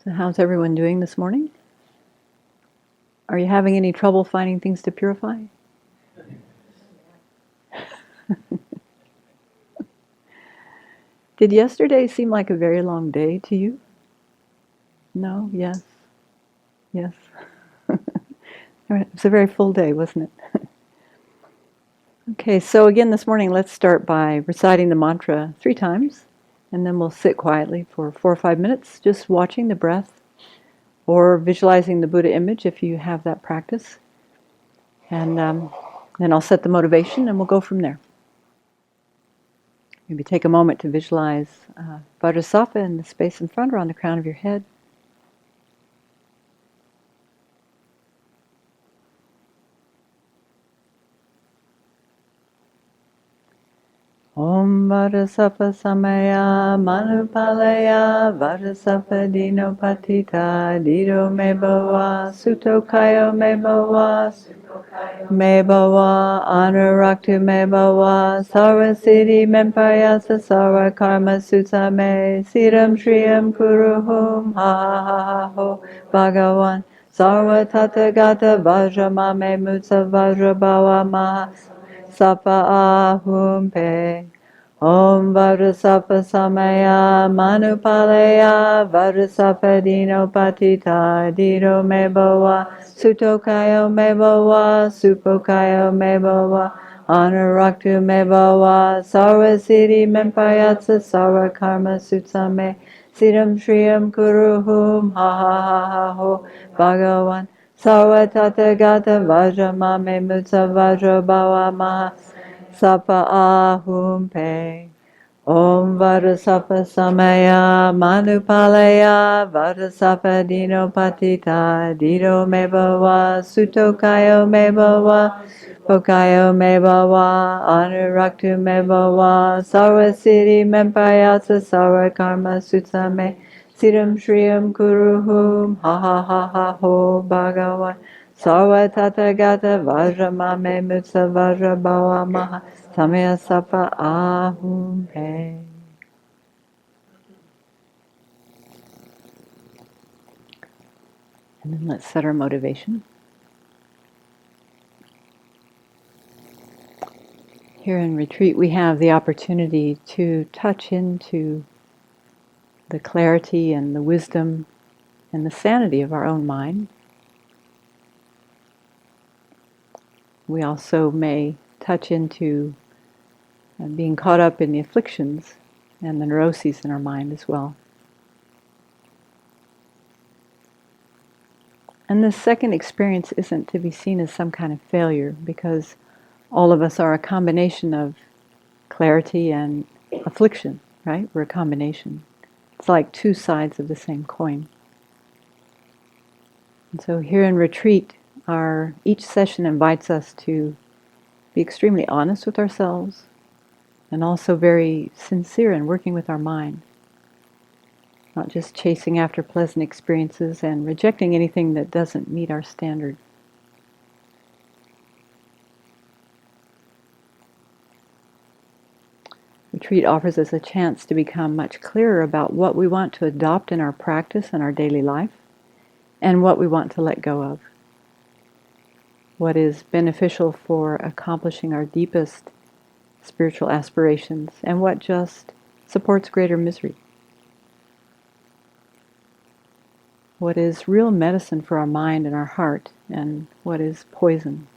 So how's everyone doing this morning? Are you having any trouble finding things to purify? Did yesterday seem like a very long day to you? No? Yes? Yes? It was a very full day, wasn't it? Okay, so again this morning let's start by reciting the mantra 3 times, and then we'll sit quietly for 4 or 5 minutes, just watching the breath or visualizing the Buddha image if you have that practice. And then I'll set the motivation and we'll go from there. Maybe take a moment to visualize Vajrasattva in the space in front or on the crown of your head. Om Vajrasattva Samaya Manupalaya Vajrasattva Dino Patita Dido Me Bhava Sutto Kayo Me Bhava Me Bhava Anuraktu Me Bhava Sarva Siddhi Mempayasa Sarva Karma Sutta Me Siddham Shriyam Kuruhum Ha Ha Ha Ha Ho Bhagavan Sarva Tathagata Vajramame Mutsa Vajrabhava Maha Sapa Ahum Pe Om Vajrasattva Samaya Manupalaya Vajrasattva Dino Patita Dido Me Bhava Suttokayo Me Bhava Supokayo Me Bhava Anuraktu Me Bhava Sarva Siddhi Mempayatsa Sarva Karma Sutta Me Siddham Shriyam Kuruhum Ha Ha Ha Ha Ho Bhagavan Sarva Tathagata Vajramame Mutsa Vajrabhava Maha Sapa Ahum Pe Om Vajrasattva Samaya Manupalaya Vajrasattva Dino Patita Dido Me Bhava Suttokayo Me Bhava Pokayo Me Bhava Anuraktu Me Bhava Sarva Siddhi Mempayatsa Sarva Karma Sutta Me Siddham Shriyam Kuruhum Ha Ha Ha Ha Ho Bhagavan Sarva Tathagata Vajramame Mutsa Vajrabhava Maha Samaya Sapa Ahum Pe. And then let's set our motivation. Here in retreat we have the opportunity to touch into the clarity and the wisdom and the sanity of our own mind. We also may touch into being caught up in the afflictions and the neuroses in our mind as well. And this second experience isn't to be seen as some kind of failure, because all of us are a combination of clarity and affliction, right? We're a combination. It's like 2 sides of the same coin. And so here in retreat, each session invites us to be extremely honest with ourselves and also very sincere in working with our mind. Not just chasing after pleasant experiences and rejecting anything that doesn't meet our standard. Retreat offers us a chance to become much clearer about what we want to adopt in our practice and our daily life, and what we want to let go of. What is beneficial for accomplishing our deepest spiritual aspirations, and what just supports greater misery. What is real medicine for our mind and our heart, and what is poison.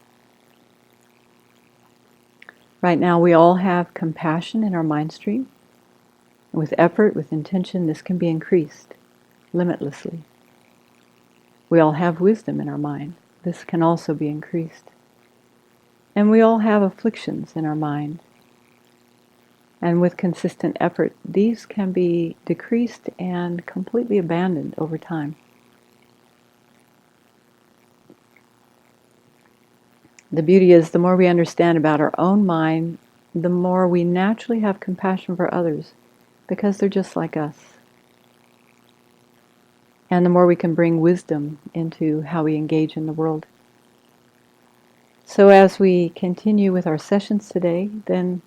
Right now we all have compassion in our mind stream. With effort, with intention, this can be increased limitlessly. We all have wisdom in our mind. This can also be increased. And we all have afflictions in our mind. And with consistent effort, these can be decreased and completely abandoned over time. The beauty is, the more we understand about our own mind, the more we naturally have compassion for others, because they're just like us. And the more we can bring wisdom into how we engage in the world. So as we continue with our sessions today, then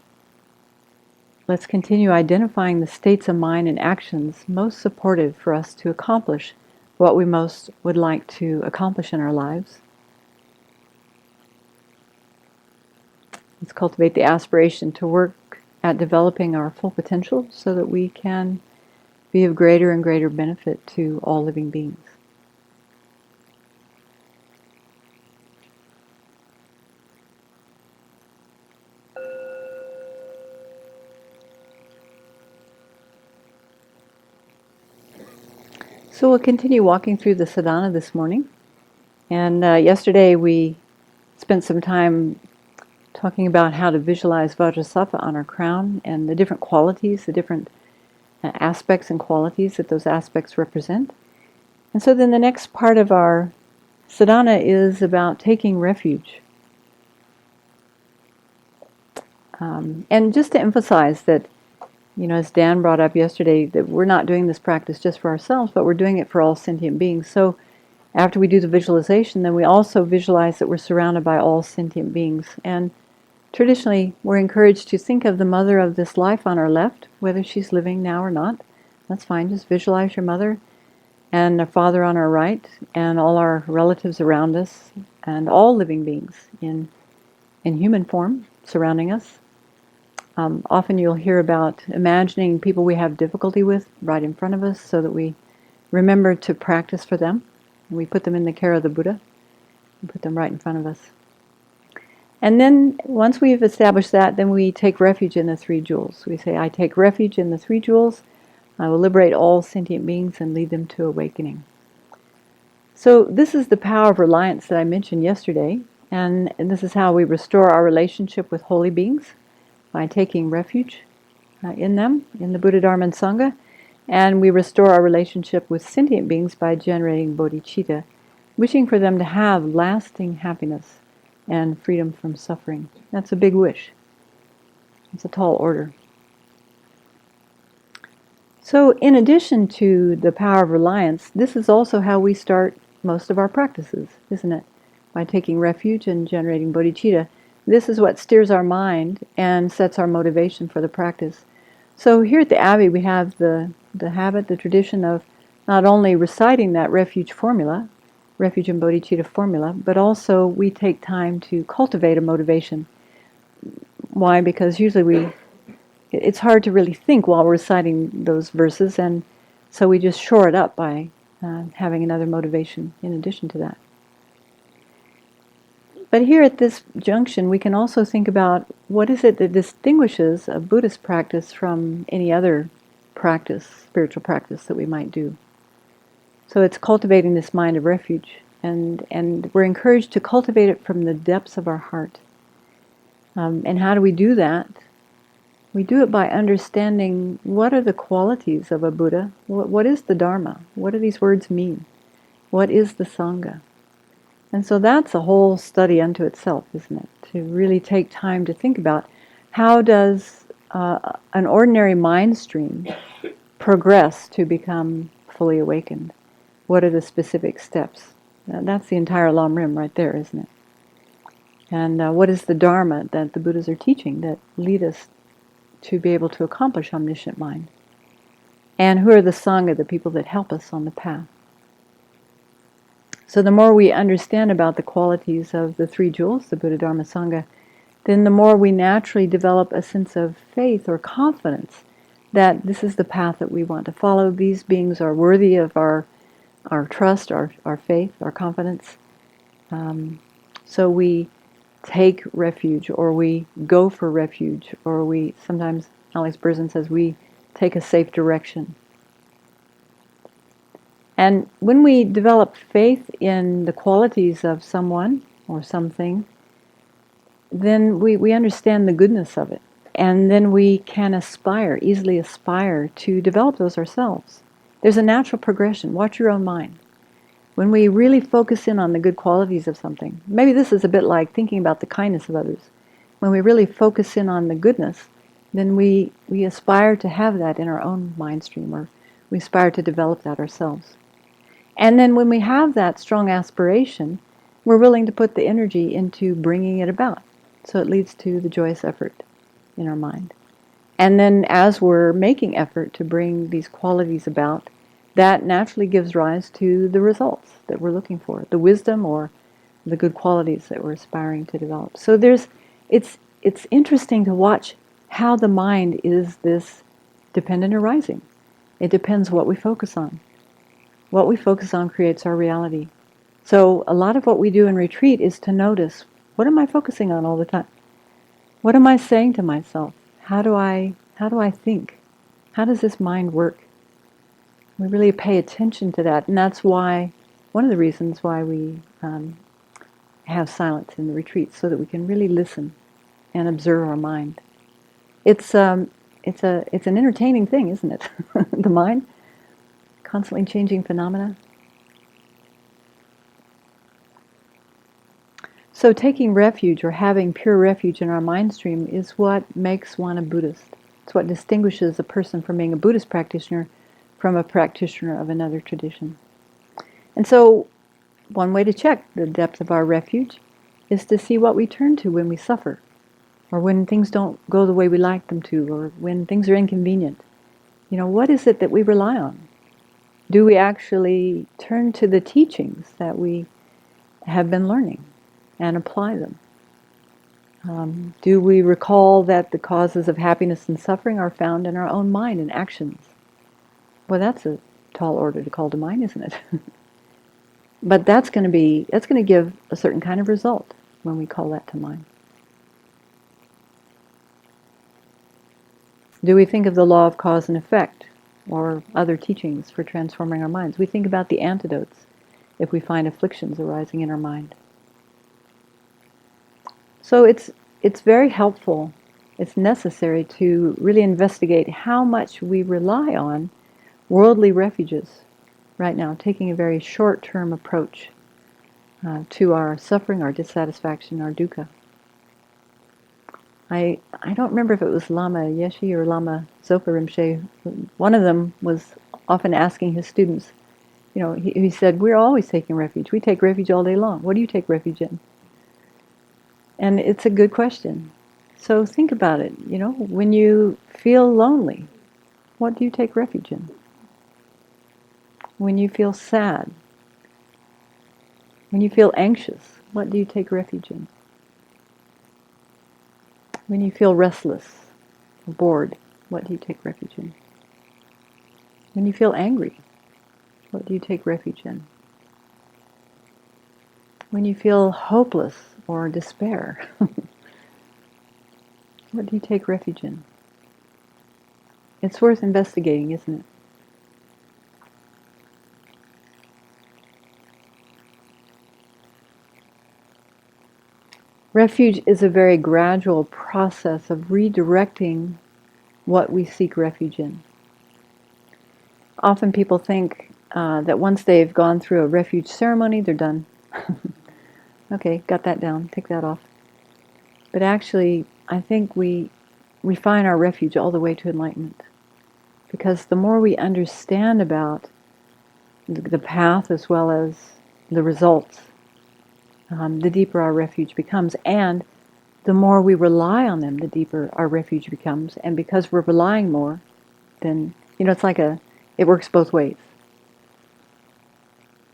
let's continue identifying the states of mind and actions most supportive for us to accomplish what we most would like to accomplish in our lives. Let's cultivate the aspiration to work at developing our full potential so that we can be of greater and greater benefit to all living beings. So we'll continue walking through the sadhana this morning. And yesterday we spent some time talking about how to visualize Vajrasattva on our crown and the different qualities, the different aspects and qualities that those aspects represent. And so then the next part of our sadhana is about taking refuge. And just to emphasize that, as Dan brought up yesterday, that we're not doing this practice just for ourselves, but we're doing it for all sentient beings. So after we do the visualization, then we also visualize that we're surrounded by all sentient beings. And traditionally, we're encouraged to think of the mother of this life on our left, whether she's living now or not. That's fine. Just visualize your mother and our father on our right, and all our relatives around us, and all living beings in human form surrounding us. Often you'll hear about imagining people we have difficulty with right in front of us so that we remember to practice for them. We put them in the care of the Buddha and put them right in front of us. And then once we've established that, then we take refuge in the three jewels. We say, I take refuge in the three jewels. I will liberate all sentient beings and lead them to awakening. So this is the power of reliance that I mentioned yesterday. And this is how we restore our relationship with holy beings, by taking refuge in them, in the Buddha, Dharma, and Sangha. And we restore our relationship with sentient beings by generating bodhicitta, wishing for them to have lasting happiness and freedom from suffering. That's a big wish. It's a tall order. So in addition to the power of reliance, this is also how we start most of our practices, isn't it? By taking refuge and generating bodhicitta. This is what steers our mind and sets our motivation for the practice. So here at the Abbey we have the habit, the tradition of not only reciting that refuge formula, refuge and bodhicitta formula, but also we take time to cultivate a motivation. Why? Because usually it's hard to really think while we're reciting those verses, and so we just shore it up by having another motivation in addition to that. But here at this junction, we can also think about what is it that distinguishes a Buddhist practice from any other practice, spiritual practice that we might do. So it's cultivating this mind of refuge, and we're encouraged to cultivate it from the depths of our heart. And how do we do that? We do it by understanding what are the qualities of a Buddha, what is the Dharma, what do these words mean, what is the Sangha. And so that's a whole study unto itself, isn't it? To really take time to think about how does an ordinary mind stream progress to become fully awakened? What are the specific steps? That's the entire Lam Rim right there, isn't it? And what is the Dharma that the Buddhas are teaching that lead us to be able to accomplish omniscient mind? And who are the Sangha, the people that help us on the path? So the more we understand about the qualities of the three jewels, the Buddha, Dharma, Sangha, then the more we naturally develop a sense of faith or confidence that this is the path that we want to follow. These beings are worthy of our trust, our faith, our confidence. So we take refuge, or we go for refuge, or we, sometimes Alex Berzin says, we take a safe direction. And when we develop faith in the qualities of someone or something, then we understand the goodness of it. And then we can easily aspire to develop those ourselves. There's a natural progression. Watch your own mind. When we really focus in on the good qualities of something, maybe this is a bit like thinking about the kindness of others. When we really focus in on the goodness, then we aspire to have that in our own mind stream, or we aspire to develop that ourselves. And then when we have that strong aspiration, we're willing to put the energy into bringing it about. So it leads to the joyous effort in our mind. And then as we're making effort to bring these qualities about, that naturally gives rise to the results that we're looking for, the wisdom or the good qualities that we're aspiring to develop. So it's interesting to watch how the mind is this dependent arising. It depends what we focus on. What we focus on creates our reality. So a lot of what we do in retreat is to notice, what am I focusing on all the time? What am I saying to myself? How do I think? How does this mind work? We really pay attention to that, and that's why, one of the reasons why we have silence in the retreat, so that we can really listen and observe our mind. It's an entertaining thing, isn't it? The mind, constantly changing phenomena. So taking refuge or having pure refuge in our mind stream is what makes one a Buddhist. It's what distinguishes a person from being a Buddhist practitioner from a practitioner of another tradition. And so one way to check the depth of our refuge is to see what we turn to when we suffer, or when things don't go the way we like them to, or when things are inconvenient. What is it that we rely on? Do we actually turn to the teachings that we have been learning and apply them? Do we recall that the causes of happiness and suffering are found in our own mind and actions? Well, that's a tall order to call to mind, isn't it? But that's going to give a certain kind of result when we call that to mind. Do we think of the law of cause and effect or other teachings for transforming our minds? We think about the antidotes if we find afflictions arising in our mind. So it's very helpful, it's necessary to really investigate how much we rely on worldly refuges right now, taking a very short-term approach to our suffering, our dissatisfaction, our dukkha. I don't remember if it was Lama Yeshe or Lama Zopa Rinpoche. One of them was often asking his students, he said, we're always taking refuge. We take refuge all day long. What do you take refuge in? And it's a good question. So think about it. When you feel lonely, what do you take refuge in? When you feel sad, when you feel anxious, what do you take refuge in? When you feel restless or bored, what do you take refuge in? When you feel angry, what do you take refuge in? When you feel hopeless or despair, what do you take refuge in? It's worth investigating, isn't it? Refuge is a very gradual process of redirecting what we seek refuge in. Often people think that once they've gone through a refuge ceremony, they're done. Okay, got that down, take that off. But actually, I think we refine our refuge all the way to enlightenment. Because the more we understand about the path as well as the results, the deeper our refuge becomes. And the more we rely on them, the deeper our refuge becomes. And because we're relying more, then, it's like it works both ways.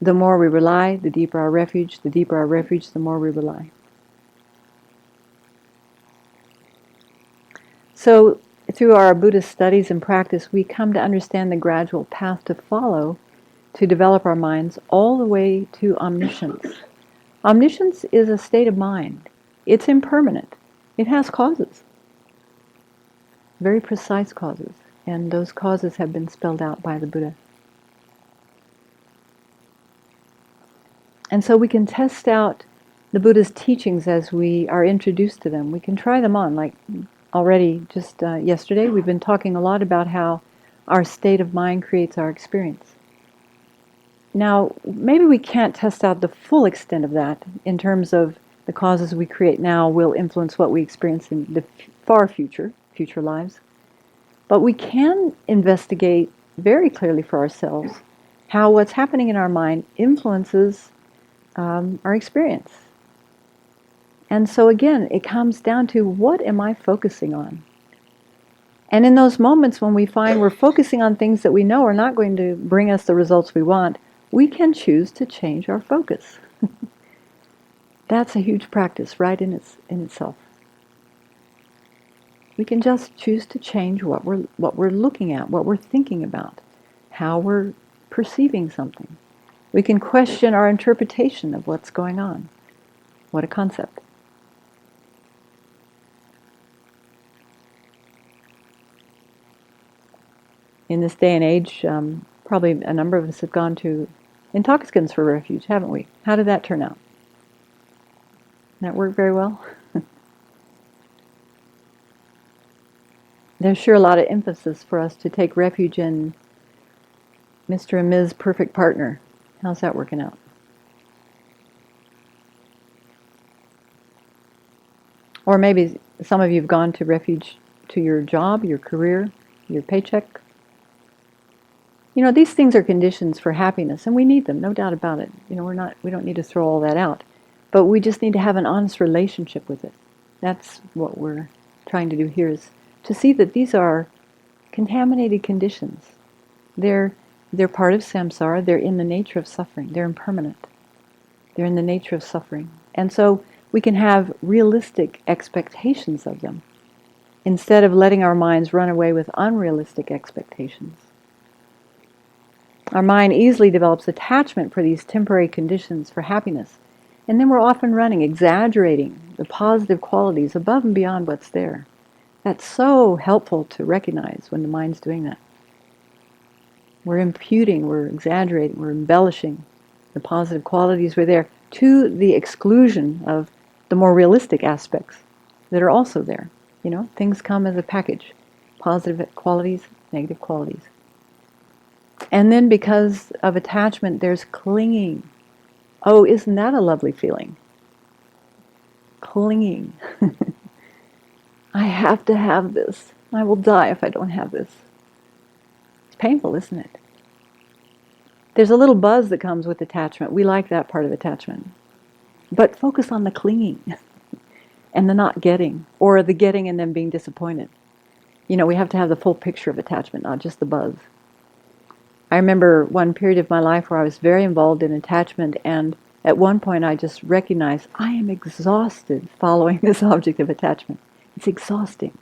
The more we rely, the deeper our refuge. The deeper our refuge, the more we rely. So, through our Buddhist studies and practice, we come to understand the gradual path to follow to develop our minds all the way to omniscience. Omniscience is a state of mind. It's impermanent. It has causes, very precise causes, and those causes have been spelled out by the Buddha. And so we can test out the Buddha's teachings as we are introduced to them. We can try them on, like already just yesterday, we've been talking a lot about how our state of mind creates our experience. Now, maybe we can't test out the full extent of that in terms of the causes we create now will influence what we experience in the far future lives. But we can investigate very clearly for ourselves how what's happening in our mind influences our experience. And so again, it comes down to, what am I focusing on? And in those moments when we find we're focusing on things that we know are not going to bring us the results we want, we can choose to change our focus. That's a huge practice right in itself. We can just choose to change what we're looking at, what we're thinking about, how we're perceiving something. We can question our interpretation of what's going on. What a concept. In this day and age, probably a number of us have gone to intoxicants for refuge, haven't we? How did that turn out? Did that work very well? There's sure a lot of emphasis for us to take refuge in Mr. and Ms. Perfect Partner. How's that working out? Or maybe some of you have gone to refuge to your job, your career, your paycheck. You know, these things are conditions for happiness, and we need them, no doubt about it. You know, we don't need to throw all that out. But we just need to have an honest relationship with it. That's what we're trying to do here, is to see that these are contaminated conditions. They're part of samsara. They're in the nature of suffering. They're impermanent. They're in the nature of suffering. And so we can have realistic expectations of them instead of letting our minds run away with unrealistic expectations. Our mind easily develops attachment for these temporary conditions for happiness. And then we're often running, exaggerating the positive qualities above and beyond what's there. That's so helpful to recognize when the mind's doing that. We're imputing, we're exaggerating, we're embellishing the positive qualities were there to the exclusion of the more realistic aspects that are also there. You know, things come as a package. Positive qualities, negative qualities. And then because of attachment, there's clinging. Oh, isn't that a lovely feeling? Clinging. I have to have this. I will die if I don't have this. It's painful, isn't it? There's a little buzz that comes with attachment. We like that part of attachment. But focus on the clinging and the not getting, or the getting and then being disappointed. You know, we have to have the full picture of attachment, not just the buzz. I remember one period of my life where I was very involved in attachment, and at one point I just recognized I am exhausted following this object of attachment. It's exhausting.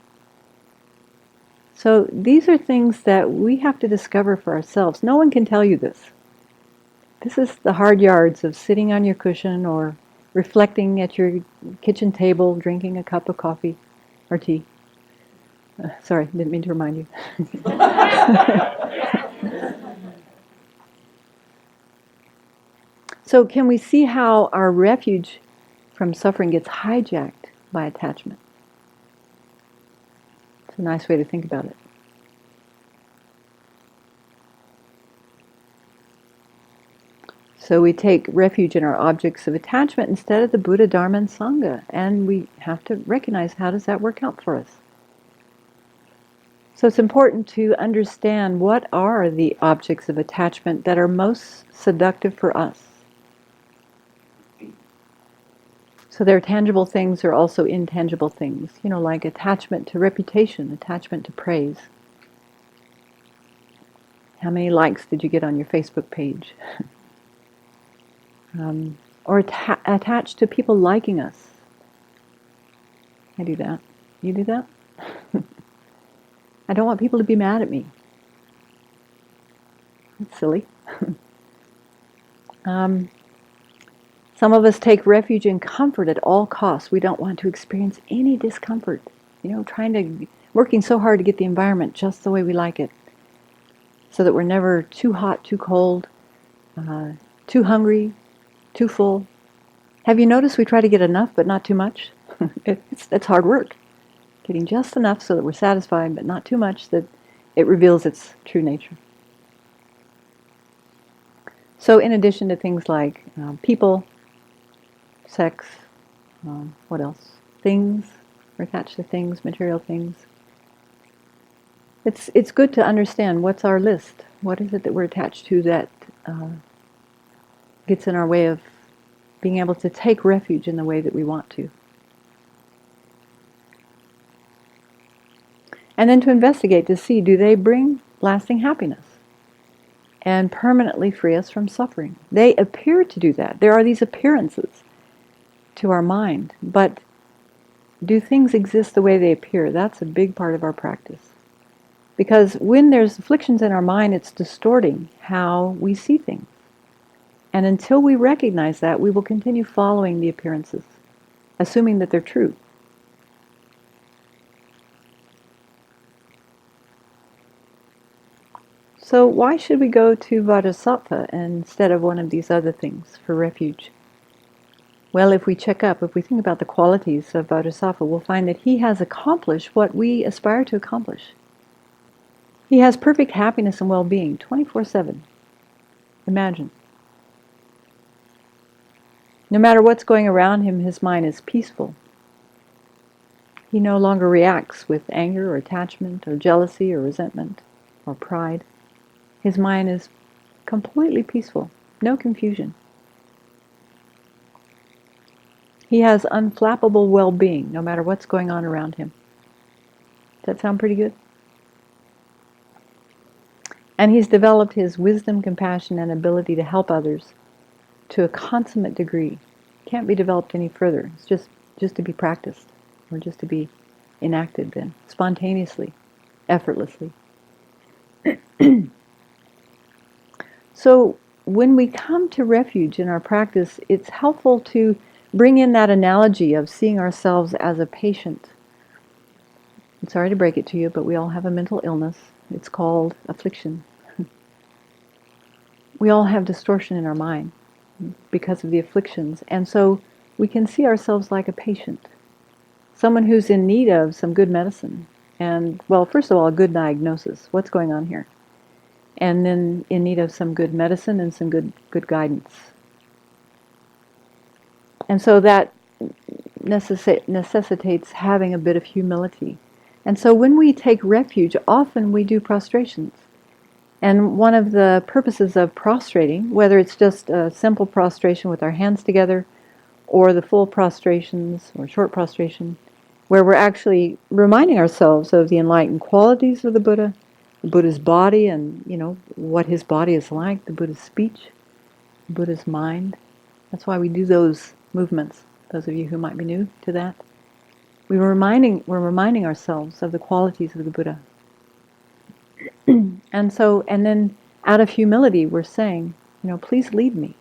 So these are things that we have to discover for ourselves. No one can tell you this. This is the hard yards of sitting on your cushion or reflecting at your kitchen table, drinking a cup of coffee or tea. Sorry, didn't mean to remind you. So can we see how our refuge from suffering gets hijacked by attachment? It's a nice way to think about it. So we take refuge in our objects of attachment instead of the Buddha, Dharma, and Sangha. And we have to recognize, how does that work out for us? So it's important to understand what are the objects of attachment that are most seductive for us. So there are tangible things, there are also intangible things. You know, like attachment to reputation, attachment to praise. How many likes did you get on your Facebook page? Or attached to people liking us. I do that. You do that? I don't want people to be mad at me. That's silly. Some of us take refuge in comfort at all costs. We don't want to experience any discomfort. You know, working so hard to get the environment just the way we like it, so that we're never too hot, too cold, too hungry, too full. Have you noticed we try to get enough but not too much? It's hard work. Getting just enough so that we're satisfied, but not too much that it reveals its true nature. So in addition to things like people, sex, what else? Things, we're attached to things, material things. It's good to understand what's our list. What is it that we're attached to that gets in our way of being able to take refuge in the way that we want to. And then to investigate to see, do they bring lasting happiness and permanently free us from suffering? They appear to do that. There are these appearances to our mind, but do things exist the way they appear? That's a big part of our practice. Because when there's afflictions in our mind, it's distorting how we see things. And until we recognize that, we will continue following the appearances, assuming that they're true. So why should we go to Vajrasattva instead of one of these other things for refuge? Well, if we think about the qualities of Vajrasattva, we'll find that he has accomplished what we aspire to accomplish. He has perfect happiness and well-being 24/7. Imagine. No matter what's going around him, his mind is peaceful. He no longer reacts with anger or attachment or jealousy or resentment or pride. His mind is completely peaceful, no confusion. He has unflappable well-being no matter what's going on around him. Does that sound pretty good? And he's developed his wisdom, compassion, and ability to help others to a consummate degree. Can't be developed any further. It's just to be practiced, or just to be enacted then, spontaneously, effortlessly. So when we come to refuge in our practice, it's helpful to bring in that analogy of seeing ourselves as a patient. I'm sorry to break it to you, but we all have a mental illness. It's called affliction. We all have distortion in our mind because of the afflictions. And so we can see ourselves like a patient, someone who's in need of some good medicine. And, well, first of all, a good diagnosis. What's going on here? And then in need of some good medicine and some good guidance. And so that necessitates having a bit of humility. And so when we take refuge, often we do prostrations. And one of the purposes of prostrating, whether it's just a simple prostration with our hands together, or the full prostrations, or short prostration, where we're actually reminding ourselves of the enlightened qualities of the Buddha's body, and what his body is like, the Buddha's speech, the Buddha's mind. That's why we do those movements. Those of you who might be new to that, we're reminding ourselves of the qualities of the Buddha. And then out of humility, we're saying, please lead me.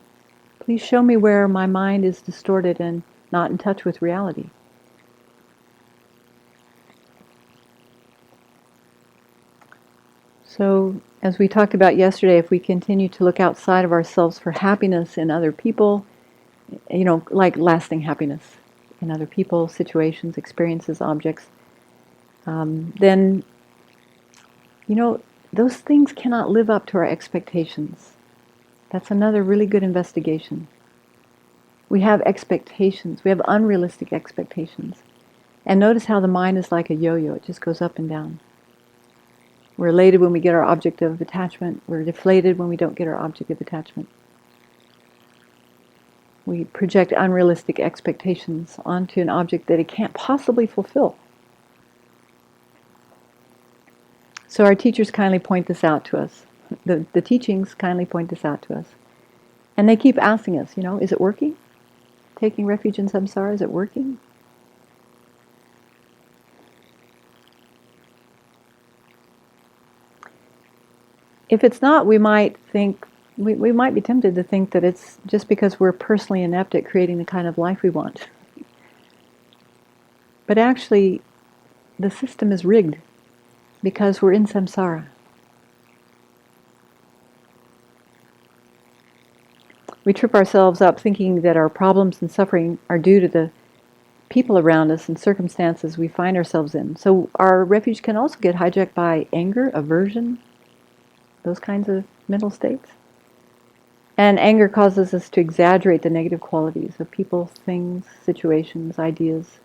Please show me where my mind is distorted and not in touch with reality. So, as we talked about yesterday, if we continue to look outside of ourselves for happiness in other people, like lasting happiness in other people, situations, experiences, objects, then, those things cannot live up to our expectations. That's another really good investigation. We have expectations. We have unrealistic expectations. And notice how the mind is like a yo-yo. It just goes up and down. We're elated when we get our object of attachment. We're deflated when we don't get our object of attachment. We project unrealistic expectations onto an object that it can't possibly fulfill. So our teachers kindly point this out to us. The teachings kindly point this out to us. And they keep asking us, is it working? Taking refuge in samsara, is it working? If it's not, we might think, we might be tempted to think that it's just because we're personally inept at creating the kind of life we want. But actually, the system is rigged because we're in samsara. We trip ourselves up thinking that our problems and suffering are due to the people around us and circumstances we find ourselves in. So our refuge can also get hijacked by anger, aversion, those kinds of mental states. And anger causes us to exaggerate the negative qualities of people, things, situations, ideas,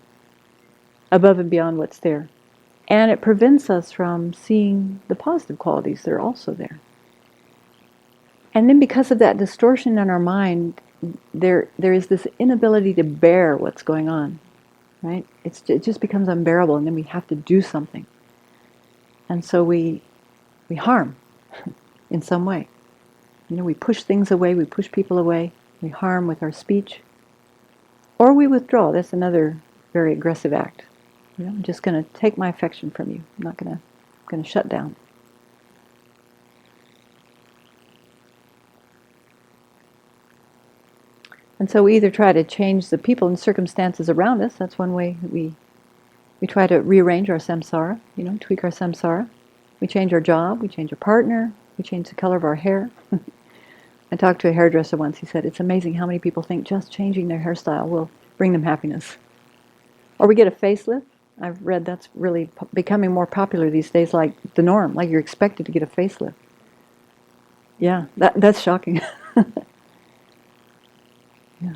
above and beyond what's there. And it prevents us from seeing the positive qualities that are also there. And then because of that distortion in our mind, there is this inability to bear what's going on, right? It just becomes unbearable, and then we have to do something. And so we harm in some way. We push things away, we push people away, we harm with our speech, or we withdraw. That's another very aggressive act. I'm just going to take my affection from you. I'm not going to shut down. And so we either try to change the people and circumstances around us. That's one way we try to rearrange our samsara, tweak our samsara. We change our job, we change our partner, we change the color of our hair. I talked to a hairdresser once. He said, it's amazing how many people think just changing their hairstyle will bring them happiness. Or we get a facelift. I've read that's really becoming more popular these days, like the norm, like you're expected to get a facelift. Yeah, that's shocking. Yeah.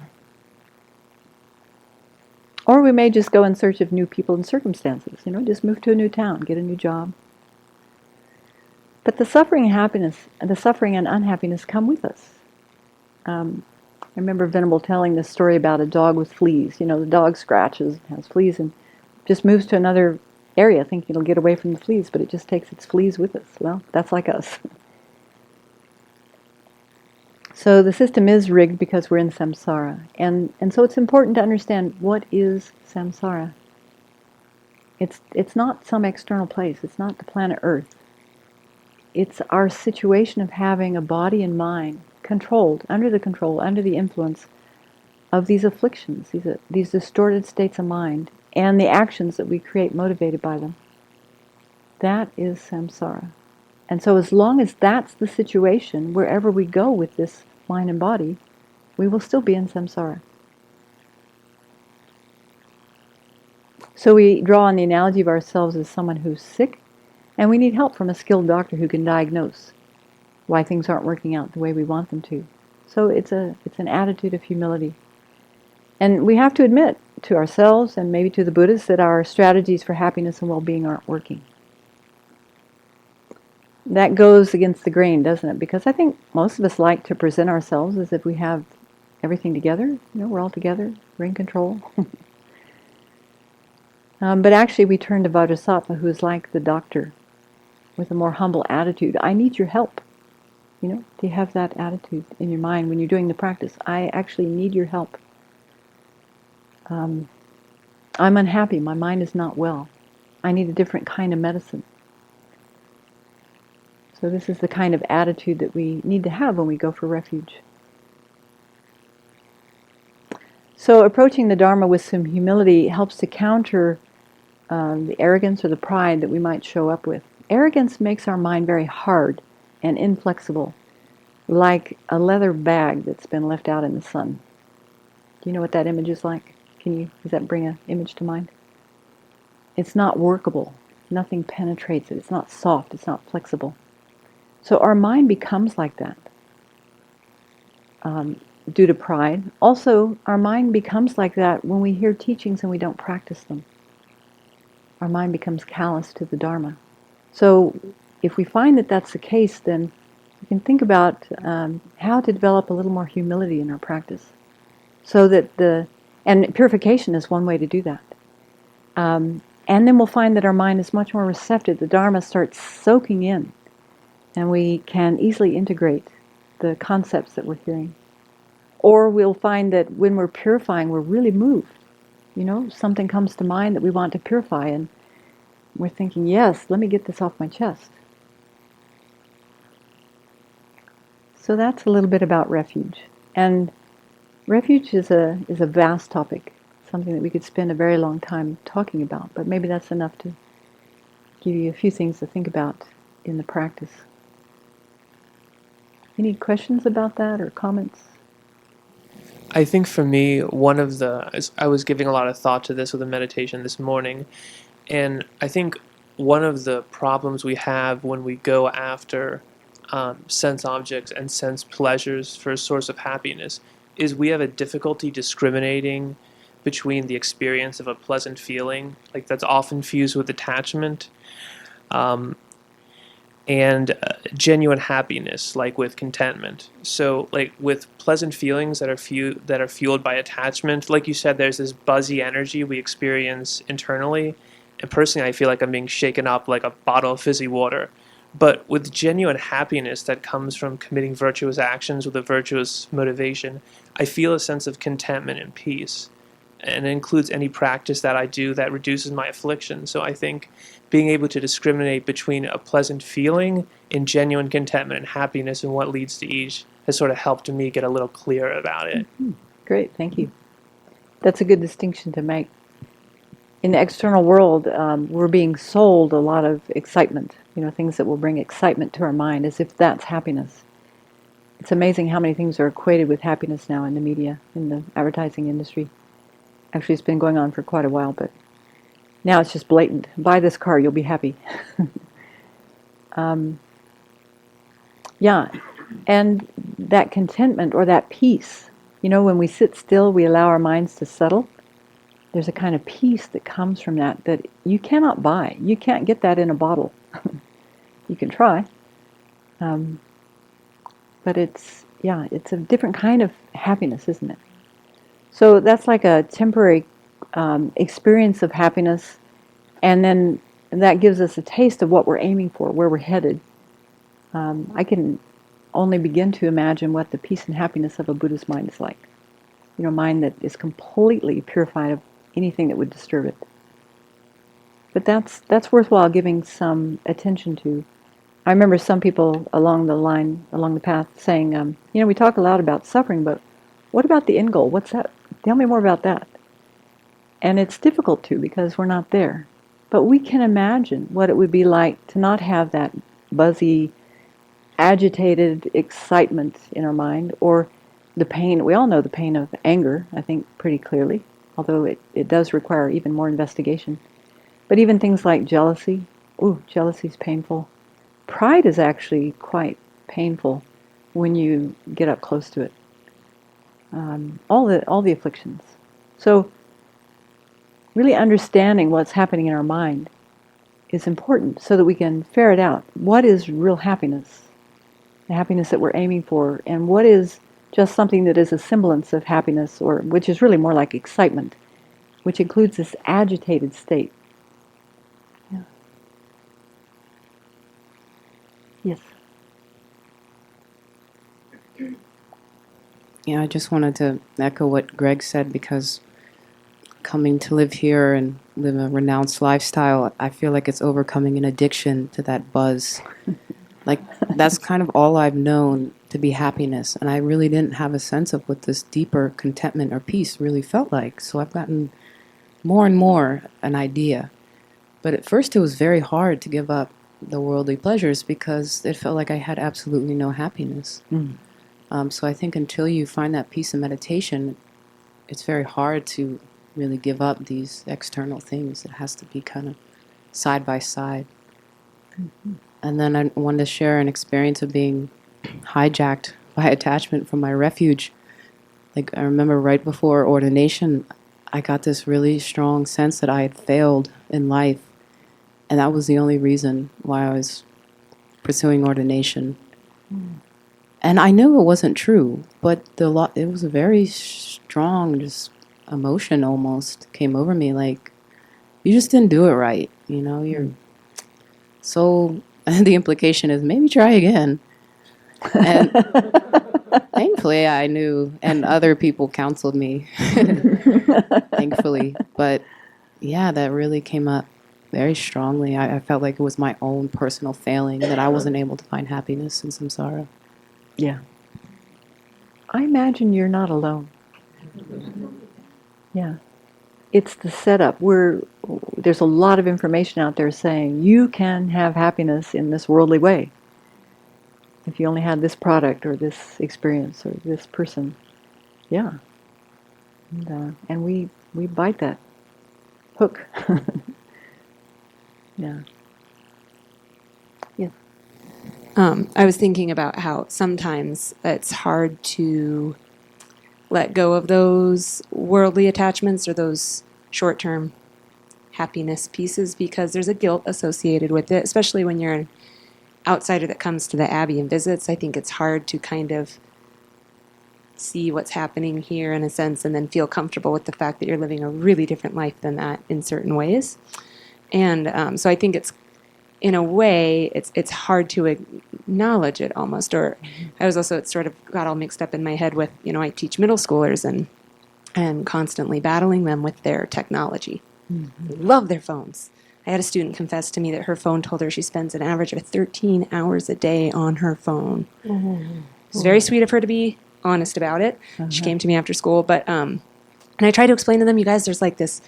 Or we may just go in search of new people and circumstances, just move to a new town, get a new job. But the suffering and happiness, the suffering and unhappiness come with us. I remember Venerable telling this story about a dog with fleas. The dog scratches, has fleas, and just moves to another area thinking it'll get away from the fleas, but it just takes its fleas with us. Well, that's like us. So the system is rigged because we're in samsara. And so it's important to understand what is samsara. It's not some external place. It's not the planet Earth. It's our situation of having a body and mind controlled, under the influence of these afflictions, these distorted states of mind, and the actions that we create motivated by them. That is samsara. And so as long as that's the situation, wherever we go with this mind and body, we will still be in samsara. So we draw on the analogy of ourselves as someone who's sick, and we need help from a skilled doctor who can diagnose why things aren't working out the way we want them to. So it's an attitude of humility. And we have to admit to ourselves and maybe to the Buddhists that our strategies for happiness and well-being aren't working. That goes against the grain, doesn't it? Because I think most of us like to present ourselves as if we have everything together. We're all together, we're in control. But actually we turn to Vajrasattva, who is like the doctor, with a more humble attitude. I need your help. Do you have that attitude in your mind when you're doing the practice? I actually need your help. I'm unhappy. My mind is not well. I need a different kind of medicine. So this is the kind of attitude that we need to have when we go for refuge. So approaching the Dharma with some humility helps to counter the arrogance or the pride that we might show up with. Arrogance makes our mind very hard and inflexible, like a leather bag that's been left out in the sun. Do you know what that image is like? Does that bring an image to mind? It's not workable. Nothing penetrates it. It's not soft. It's not flexible. So our mind becomes like that due to pride. Also, our mind becomes like that when we hear teachings and we don't practice them. Our mind becomes callous to the Dharma. So if we find that that's the case, then we can think about how to develop a little more humility in our practice. So that and purification is one way to do that. And then we'll find that our mind is much more receptive. The Dharma starts soaking in, and we can easily integrate the concepts that we're hearing. Or we'll find that when we're purifying, we're really moved. Something comes to mind that we want to purify, and we're thinking, yes, let me get this off my chest. So that's a little bit about refuge. And refuge is a vast topic, something that we could spend a very long time talking about, but maybe that's enough to give you a few things to think about in the practice. Any questions about that or comments? I think for me, I was giving a lot of thought to this with a meditation this morning, and I think one of the problems we have when we go after sense objects and sense pleasures for a source of happiness is we have a difficulty discriminating between the experience of a pleasant feeling, like that's often fused with attachment, and genuine happiness, like with contentment. So, like with pleasant feelings that are fueled by attachment, like you said, there's this buzzy energy we experience internally, And personally, I feel like I'm being shaken up like a bottle of fizzy water. But with genuine happiness that comes from committing virtuous actions with a virtuous motivation, I feel a sense of contentment and peace. And it includes any practice that I do that reduces my affliction. So I think being able to discriminate between a pleasant feeling and genuine contentment and happiness and what leads to each has sort of helped me get a little clearer about it. Mm-hmm. Great, thank you. That's a good distinction to make. In the external world, we're being sold a lot of excitement, things that will bring excitement to our mind as if that's happiness. It's amazing how many things are equated with happiness now in the media, in the advertising industry. Actually, it's been going on for quite a while, but now it's just blatant. Buy this car, you'll be happy. um, yeah, and that contentment or that peace, when we sit still, we allow our minds to settle. There's a kind of peace that comes from that you cannot buy. You can't get that in a bottle. You can try. But it's a different kind of happiness, isn't it? So that's like a temporary experience of happiness, and then that gives us a taste of what we're aiming for, where we're headed. I can only begin to imagine what the peace and happiness of a Buddhist mind is like. Mind that is completely purified of anything that would disturb it. But that's worthwhile giving some attention to. I remember some people along the path saying, we talk a lot about suffering, but what about the end goal? What's that? Tell me more about that. And it's difficult to, because we're not there. But we can imagine what it would be like to not have that buzzy, agitated excitement in our mind, or the pain. We all know the pain of anger, I think, pretty clearly, although it does require even more investigation. But even things like jealousy. Ooh, jealousy is painful. Pride is actually quite painful when you get up close to it. All the afflictions. So really understanding what's happening in our mind is important so that we can ferret out what is real happiness, the happiness that we're aiming for, and what is just something that is a semblance of happiness, or which is really more like excitement, which includes this agitated state. Yeah. Yes. Yeah, I just wanted to echo what Greg said, because coming to live here and live a renounced lifestyle, I feel like it's overcoming an addiction to that buzz. Like, that's kind of all I've known to be happiness, and I really didn't have a sense of what this deeper contentment or peace really felt like. So I've gotten more and more an idea. But at first it was very hard to give up the worldly pleasures, because it felt like I had absolutely no happiness. So I think until you find that peace in meditation, it's very hard to really give up these external things. It has to be kind of side by side. Mm-hmm. And then I wanted to share an experience of being hijacked by attachment from my refuge. Like, I remember right before ordination, I got this really strong sense that I had failed in life. And that was the only reason why I was pursuing ordination. And I knew it wasn't true, but it was a very strong just emotion almost came over me, like, you just didn't do it right, you're so the implication is maybe try again. And thankfully I knew, and other people counseled me, thankfully. But yeah, that really came up very strongly. I felt like it was my own personal failing that I wasn't able to find happiness in samsara. Yeah. I imagine you're not alone. Yeah. It's the setup. There's a lot of information out there saying you can have happiness in this worldly way. If you only had this product or this experience or this person. Yeah. And we bite that hook. Yeah. Yeah. I was thinking about how sometimes it's hard to let go of those worldly attachments or those short-term happiness pieces, because there's a guilt associated with it, especially when you're an outsider that comes to the Abbey and visits. I think it's hard to kind of see what's happening here in a sense and then feel comfortable with the fact that you're living a really different life than that in certain ways. And so I think it's, in a way, it's hard to acknowledge it almost. Or I was also, it sort of got all mixed up in my head with, I teach middle schoolers and constantly battling them with their technology. They love their phones. I had a student confess to me that her phone told her she spends an average of 13 hours a day on her phone. It's very sweet of her to be honest about it. She came to me after school, but and I tried to explain to them, you guys, there's like this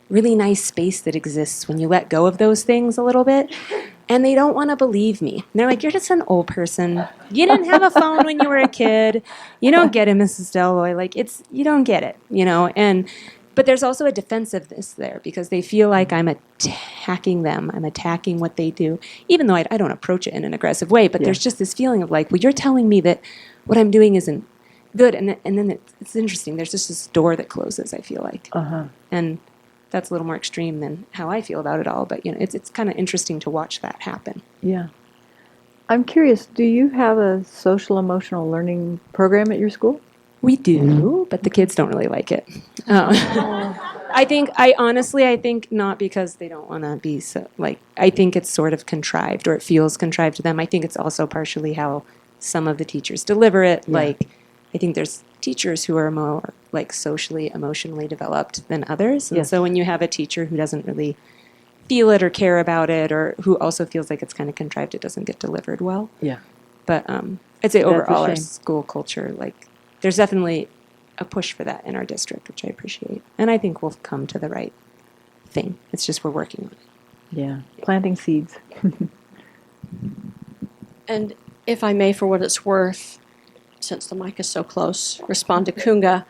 really nice space that exists when you let go of those things a little bit. And they don't want to believe me. And they're like, you're just an old person. You didn't have a phone when you were a kid. You don't get it, Mrs. Delroy. Like, you don't get it, But there's also a defensiveness there because they feel like I'm attacking them. I'm attacking what they do, even though I don't approach it in an aggressive way. But there's just this feeling of like, well, you're telling me that what I'm doing isn't good. And then it's interesting. There's just this door that closes, I feel like. And that's a little more extreme than how I feel about it all. But, it's kind of interesting to watch that happen. Yeah. I'm curious, do you have a social emotional learning program at your school? We do, but the kids don't really like it. I think not because they don't want to be so, I think it's sort of contrived, or it feels contrived to them. I think it's also partially how some of the teachers deliver it. Yeah. I think there's teachers who are more, socially, emotionally developed than others. And Yes. so when you have a teacher who doesn't really feel it or care about it, or who also feels like it's kind of contrived, it doesn't get delivered well. Yeah. But I'd say That's a overall, our shame. school culture, there's definitely a push for that in our district, which I appreciate. And I think we'll come to the right thing. It's just we're working on it. Yeah. Planting seeds. And if I may, for what it's worth, since the mic is so close, respond to Kunga.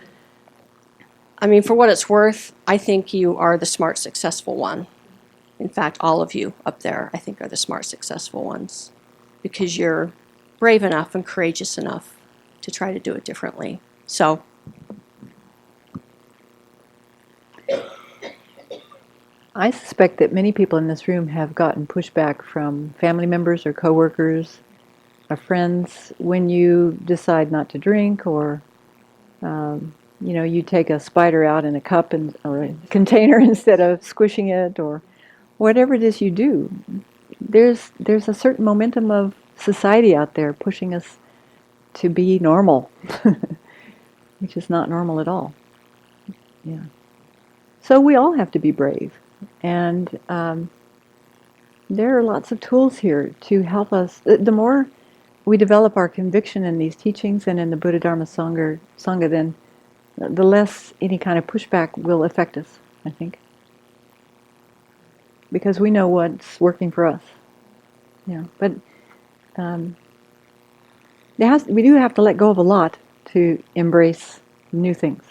I mean, for what it's worth, I think you are the smart, successful one. In fact, all of you up there, I think, are the smart, successful ones because you're brave enough and courageous enough to try to do it differently. So, I suspect that many people in this room have gotten pushback from family members or coworkers or friends when you decide not to drink, or you take a spider out in a cup or a container instead of squishing it, or whatever it is you do. There's a certain momentum of society out there pushing us to be normal, which is not normal at all. Yeah. So we all have to be brave. And there are lots of tools here to help us. The more we develop our conviction in these teachings and in the Buddha Dharma Sangha, then the less any kind of pushback will affect us, I think. Because we know what's working for us. Yeah. But we do have to let go of a lot to embrace new things.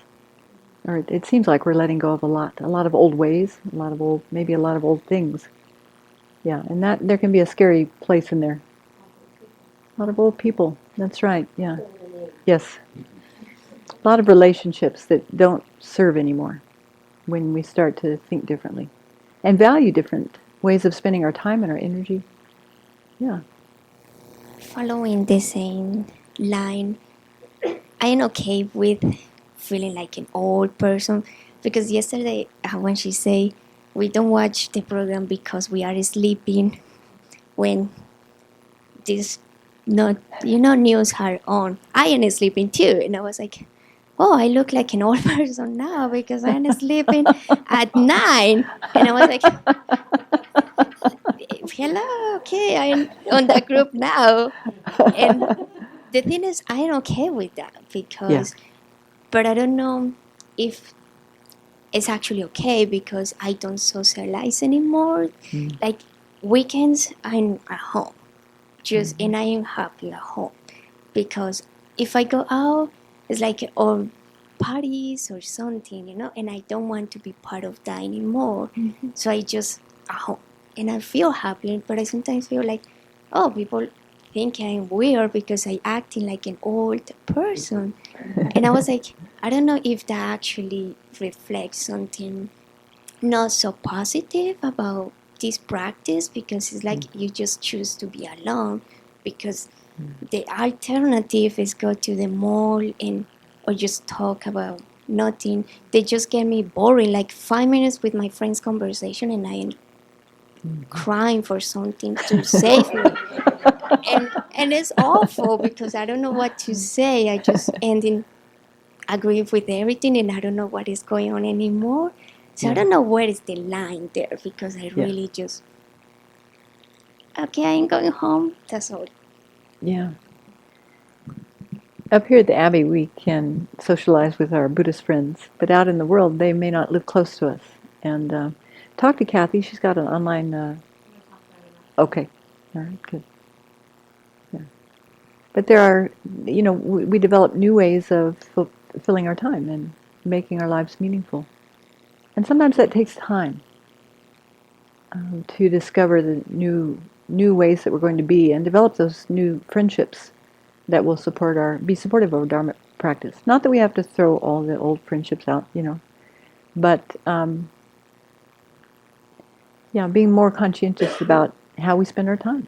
Or it seems like we're letting go of a lot of old ways, maybe a lot of old things. Yeah, and that there can be a scary place in there. A lot of old people. That's right. Yeah. Yes. A lot of relationships that don't serve anymore when we start to think differently and value different ways of spending our time and our energy. Yeah. Following the same line, I am okay with feeling like an old person, because yesterday when she say we don't watch the program because we are sleeping when this news are on, I am sleeping too, and I was like, oh, I look like an old person now because I am sleeping at 9, and I was like, hello, okay, I'm on that group now. And the thing is, I am okay with that because, but I don't know if it's actually okay because I don't socialize anymore. Like weekends, I'm at home, and I am happy at home because if I go out, it's like or parties or something, and I don't want to be part of that anymore. So I just at home. And I feel happy, but I sometimes feel like, oh, people think I'm weird because I acting like an old person. And I was like, I don't know if that actually reflects something not so positive about this practice, because it's like you just choose to be alone, because the alternative is go to the mall or just talk about nothing. They just get me boring, like 5 minutes with my friends conversation and I am crying for something to save me. And it's awful because I don't know what to say. I just ending agree with everything and I don't know what is going on anymore. So I don't know where is the line there because I really just, okay, I ain't going home. That's all. Yeah. Up here at the Abbey, we can socialize with our Buddhist friends, but out in the world, they may not live close to us. And talk to Kathy. She's got an online. Okay, all right, good. Yeah. But there are, we develop new ways of filling our time and making our lives meaningful, and sometimes that takes time to discover the new ways that we're going to be and develop those new friendships that will be supportive of our Dharma practice. Not that we have to throw all the old friendships out, but being more conscientious about how we spend our time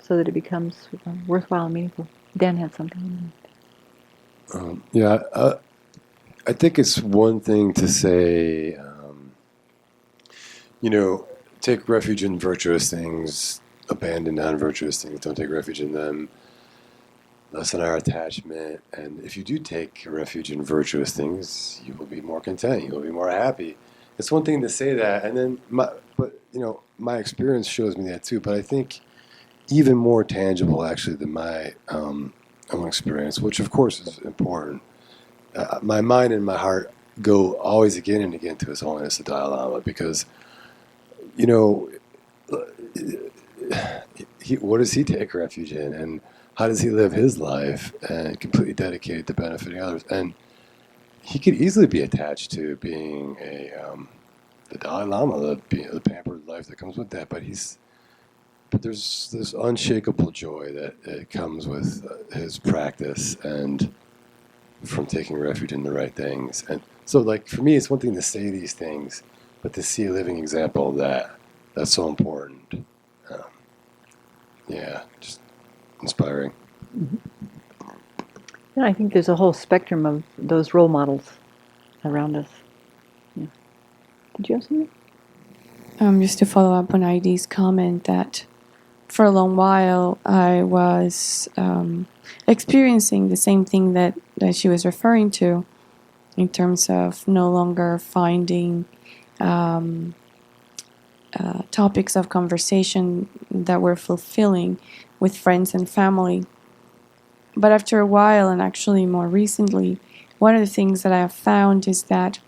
so that it becomes worthwhile and meaningful. Dan had something. I think it's one thing to say, take refuge in virtuous things, abandon non-virtuous things, don't take refuge in them, lessen our attachment. And if you do take refuge in virtuous things, you will be more content, you will be more happy. It's one thing to say that, and then, my experience shows me that too, but I think even more tangible actually than my own experience, which of course is important. My mind and my heart go always again and again to His Holiness the Dalai Lama because, what does he take refuge in, and how does he live his life and completely dedicated to benefiting others? And he could easily be attached to being the Dalai Lama, the pampered life that comes with that. But there's this unshakable joy that comes with his practice and from taking refuge in the right things. And so, like, for me, it's one thing to say these things, but to see a living example of that's so important. Just inspiring. Mm-hmm. Yeah, I think there's a whole spectrum of those role models around us. Yeah. Did you have something? Just to follow up on ID's comment that for a long while I was experiencing the same thing that she was referring to in terms of no longer finding topics of conversation that were fulfilling with friends and family. But after a while, and actually more recently, one of the things that I have found is that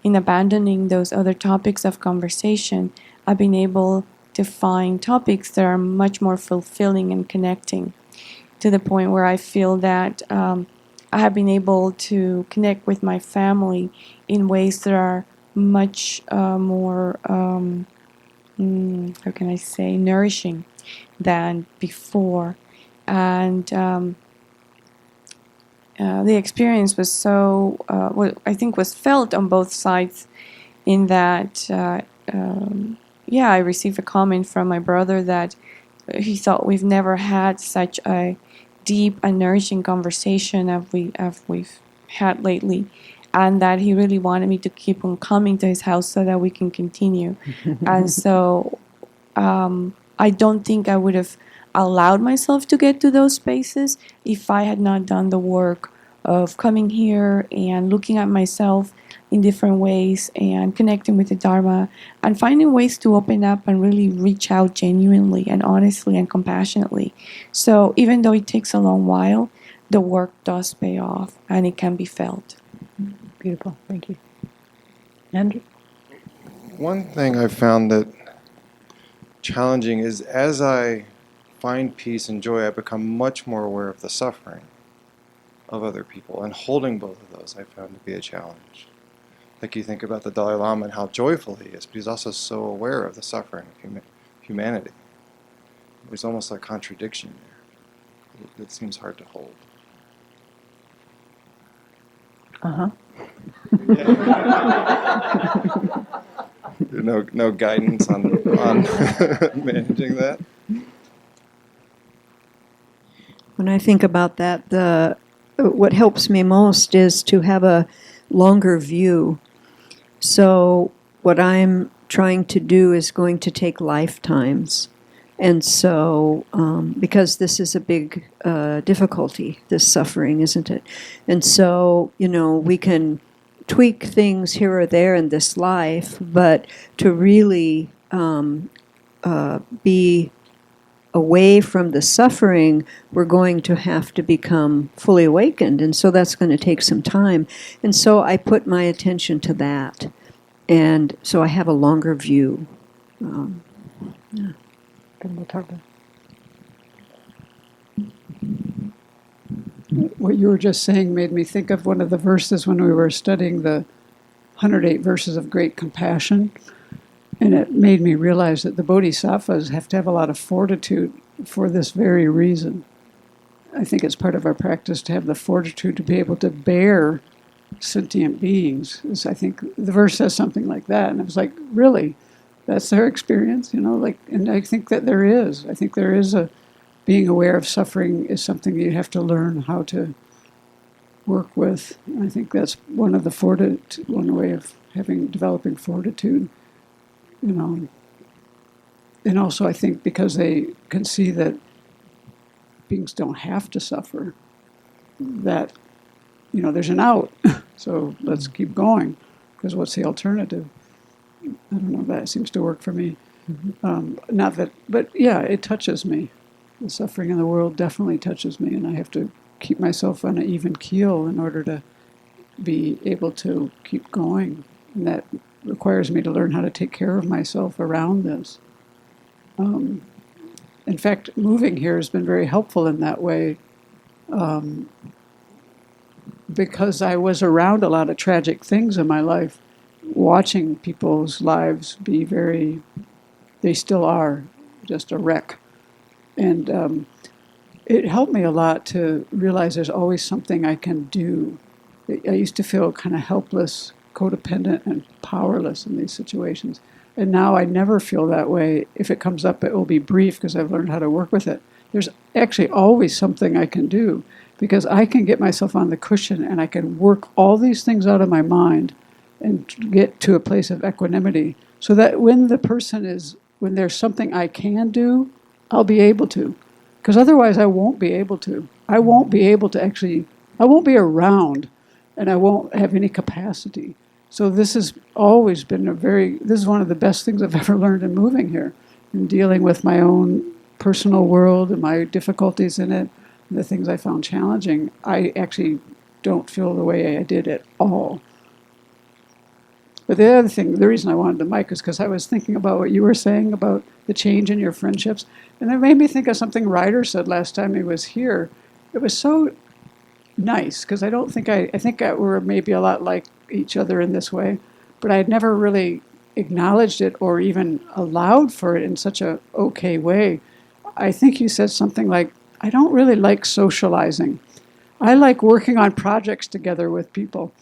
in abandoning those other topics of conversation, I've been able to find topics that are much more fulfilling and connecting, to the point where I feel that I have been able to connect with my family in ways that are much more, how can I say, nourishing than before. And the experience was so, I think was felt on both sides, in that, I received a comment from my brother that he thought we've never had such a deep and nourishing conversation as we've had lately, and that he really wanted me to keep on coming to his house so that we can continue. And so I don't think I would have allowed myself to get to those spaces if I had not done the work of coming here and looking at myself in different ways and connecting with the Dharma and finding ways to open up and really reach out genuinely and honestly and compassionately. So even though it takes a long while, the work does pay off and it can be felt. Beautiful, thank you. Andrew? One thing I've found that challenging is as I find peace and joy, I become much more aware of the suffering of other people, and holding both of those I found to be a challenge. Like, you think about the Dalai Lama and how joyful he is, but he's also so aware of the suffering of humanity. There's almost a contradiction there. It seems hard to hold. Uh-huh. No guidance on managing that? When I think about that, what helps me most is to have a longer view. So what I'm trying to do is going to take lifetimes. And so, because this is a big difficulty, this suffering, isn't it? And so, we can tweak things here or there in this life, but to really be away from the suffering, we're going to have to become fully awakened. And so that's going to take some time. And so I put my attention to that. And so I have a longer view. Yeah. What you were just saying made me think of one of the verses when we were studying the 108 verses of great compassion. And it made me realize that the bodhisattvas have to have a lot of fortitude for this very reason. I think it's part of our practice to have the fortitude to be able to bear sentient beings. I think the verse says something like that. And I was like, really? That's their experience? And I think that there is. I think there is being aware of suffering is something you have to learn how to work with. And I think that's one way of developing fortitude. And also I think because they can see that beings don't have to suffer, that, there's an out. So let's keep going, because what's the alternative? I don't know, that seems to work for me. Not that, but yeah, it touches me. The suffering in the world definitely touches me, and I have to keep myself on an even keel in order to be able to keep going. And that requires me to learn how to take care of myself around this. In fact, moving here has been very helpful in that way, because I was around a lot of tragic things in my life, watching people's lives be they still are, just a wreck. And it helped me a lot to realize there's always something I can do. I used to feel kind of helpless, codependent, and powerless in these situations. And now I never feel that way. If it comes up, it will be brief because I've learned how to work with it. There's actually always something I can do, because I can get myself on the cushion and I can work all these things out of my mind and get to a place of equanimity, so that when there's something I can do, I'll be able to. Because otherwise I won't be able to. I won't be around, and I won't have any capacity. So this has always been this is one of the best things I've ever learned in moving here, in dealing with my own personal world and my difficulties in it, and the things I found challenging. I actually don't feel the way I did at all. But the reason I wanted the mic is because I was thinking about what you were saying about the change in your friendships. And it made me think of something Ryder said last time he was here. It was so nice, because I think we're maybe a lot like each other in this way, but I had never really acknowledged it or even allowed for it in such a okay way. I think you said something like, I don't really like socializing. I like working on projects together with people.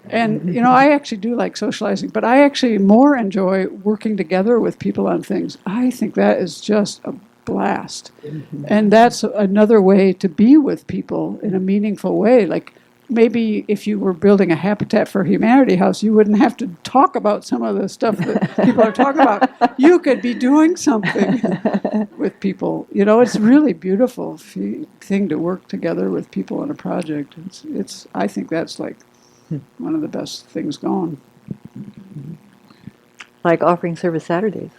And, I actually do like socializing, but I actually more enjoy working together with people on things. I think that is just a blast. And that's another way to be with people in a meaningful way. Like, maybe if you were building a Habitat for Humanity house, you wouldn't have to talk about some of the stuff that people are talking about. You could be doing something with people. It's really beautiful thing to work together with people on a project. I think that's like one of the best things going. Like offering service Saturdays.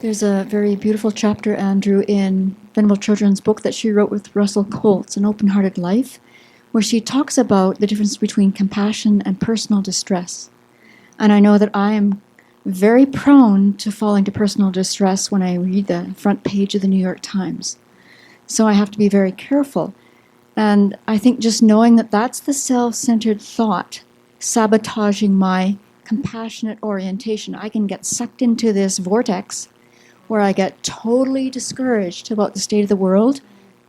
There's a very beautiful chapter, Andrew, in Venerable Children's book that she wrote with Russell Colts, An Open-Hearted Life, where she talks about the difference between compassion and personal distress. And I know that I am very prone to fall into personal distress when I read the front page of the New York Times. So I have to be very careful. And I think just knowing that that's the self-centered thought sabotaging my compassionate orientation, I can get sucked into this vortex where I get totally discouraged about the state of the world.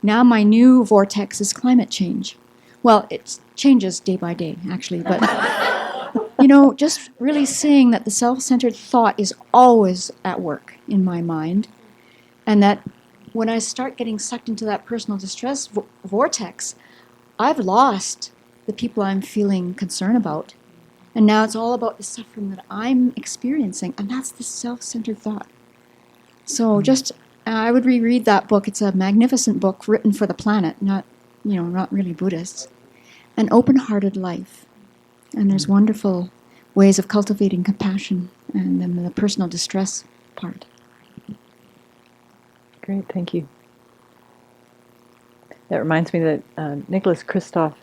Now my new vortex is climate change. Well, it changes day by day, actually, but just really seeing that the self-centered thought is always at work in my mind, and that when I start getting sucked into that personal distress vortex, I've lost the people I'm feeling concern about. And now it's all about the suffering that I'm experiencing, and that's the self-centered thought. So just, I would reread that book. It's a magnificent book written for the planet, not really Buddhists. An open-hearted life. And there's wonderful ways of cultivating compassion and then the personal distress part. Great, thank you. That reminds me that Nicholas Kristof,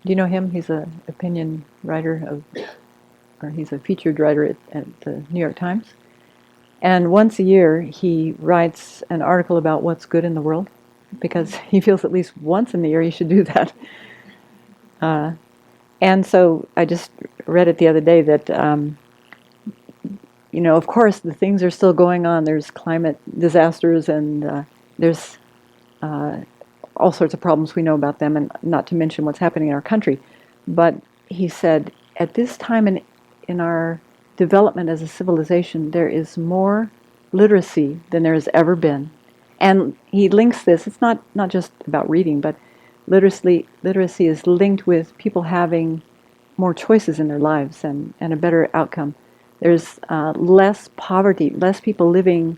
do you know him? He's an opinion writer or he's a featured writer at the New York Times. And once a year, he writes an article about what's good in the world, because he feels at least once in the year he should do that. And so I just read it the other day that, of course, the things are still going on. There's climate disasters and there's all sorts of problems we know about them, and not to mention what's happening in our country. But he said, at this time in our development as a civilization, there is more literacy than there has ever been. And he links this, it's not just about reading, but literacy is linked with people having more choices in their lives and a better outcome. There's less poverty, less people living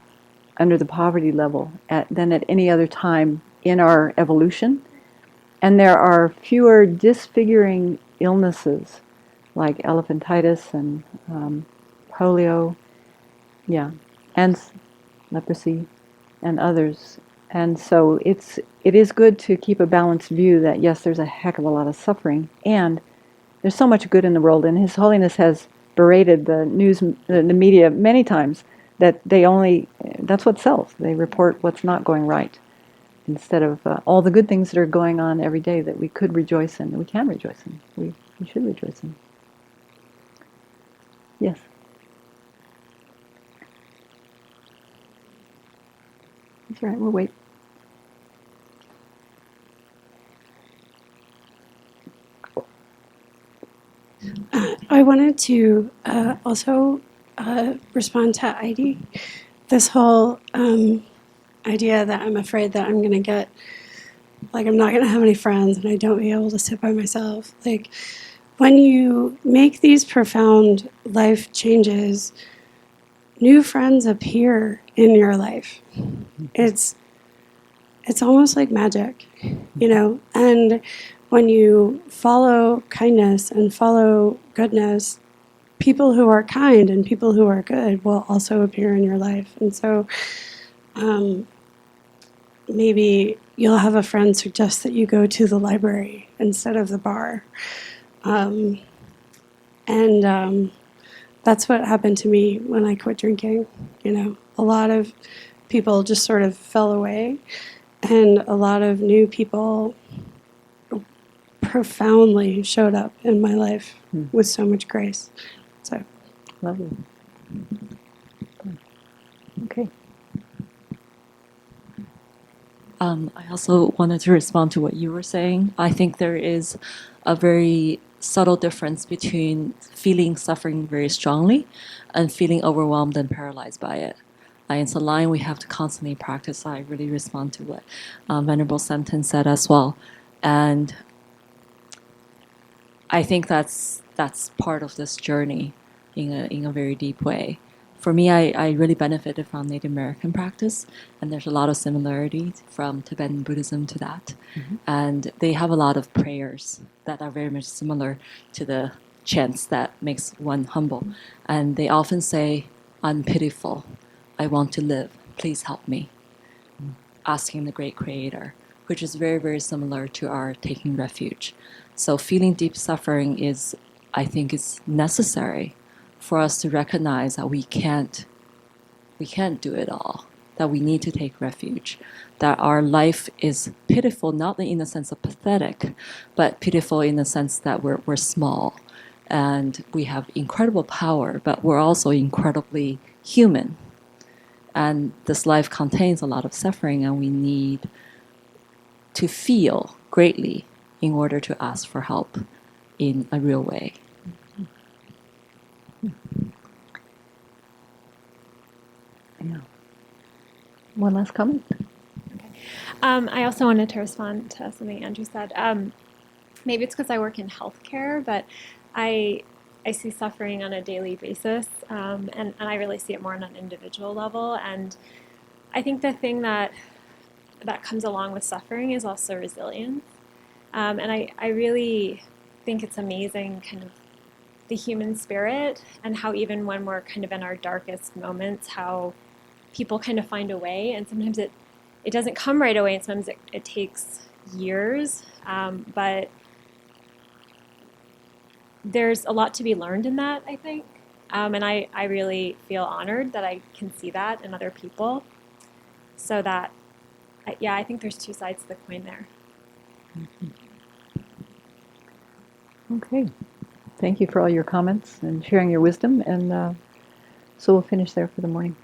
under the poverty level than at any other time in our evolution. And there are fewer disfiguring illnesses like elephantitis and polio, and leprosy and others. And so it is good to keep a balanced view that yes, there's a heck of a lot of suffering, and there's so much good in the world. And His Holiness has berated the news, the media many times that that's what sells. They report what's not going right instead of all the good things that are going on every day that we could rejoice in, and we can rejoice in. We should rejoice in. Yes. That's right, we'll wait. I wanted to also respond to Heidi. This whole idea that I'm afraid that I'm going to get, I'm not going to have any friends and I don't be able to sit by myself. When you make these profound life changes, new friends appear in your life. It's almost like magic, and when you follow kindness and follow goodness, people who are kind and people who are good will also appear in your life. And so maybe you'll have a friend suggest that you go to the library instead of the bar. That's what happened to me when I quit drinking. A lot of people just sort of fell away, and a lot of new people profoundly showed up in my life with so much grace. So, lovely. Okay. I also wanted to respond to what you were saying. I think there is a very subtle difference between feeling suffering very strongly and feeling overwhelmed and paralyzed by it. It's a line we have to constantly practice. I really respond to what Venerable Senton said as well. And I think that's part of this journey in a very deep way. For me, I really benefited from Native American practice, and there's a lot of similarities from Tibetan Buddhism to that. Mm-hmm. And they have a lot of prayers that are very much similar to the chants that makes one humble. And they often say, "I'm pitiful. I want to live. Please help me." Asking the Great Creator, which is very, very similar to our taking refuge. So feeling deep suffering I think is necessary for us to recognize that we can't do it all, that we need to take refuge, that our life is pitiful, not in the sense of pathetic, but pitiful in the sense that we're small and we have incredible power, but we're also incredibly human. And this life contains a lot of suffering, and we need to feel greatly in order to ask for help in a real way. Yeah. One last comment? Okay. I also wanted to respond to something Andrew said. Maybe it's because I work in healthcare, but I I see suffering on a daily basis, and I really see it more on an individual level. And I think the thing that comes along with suffering is also resilience. And I really think it's amazing, kind of the human spirit, and how even when we're kind of in our darkest moments, how people kind of find a way. And sometimes it doesn't come right away, and sometimes it takes years. But there's a lot to be learned in that, I think. And I really feel honored that I can see that in other people. So that, yeah, I think there's two sides to the coin there. Okay. Thank you for all your comments and sharing your wisdom. And so we'll finish there for the morning.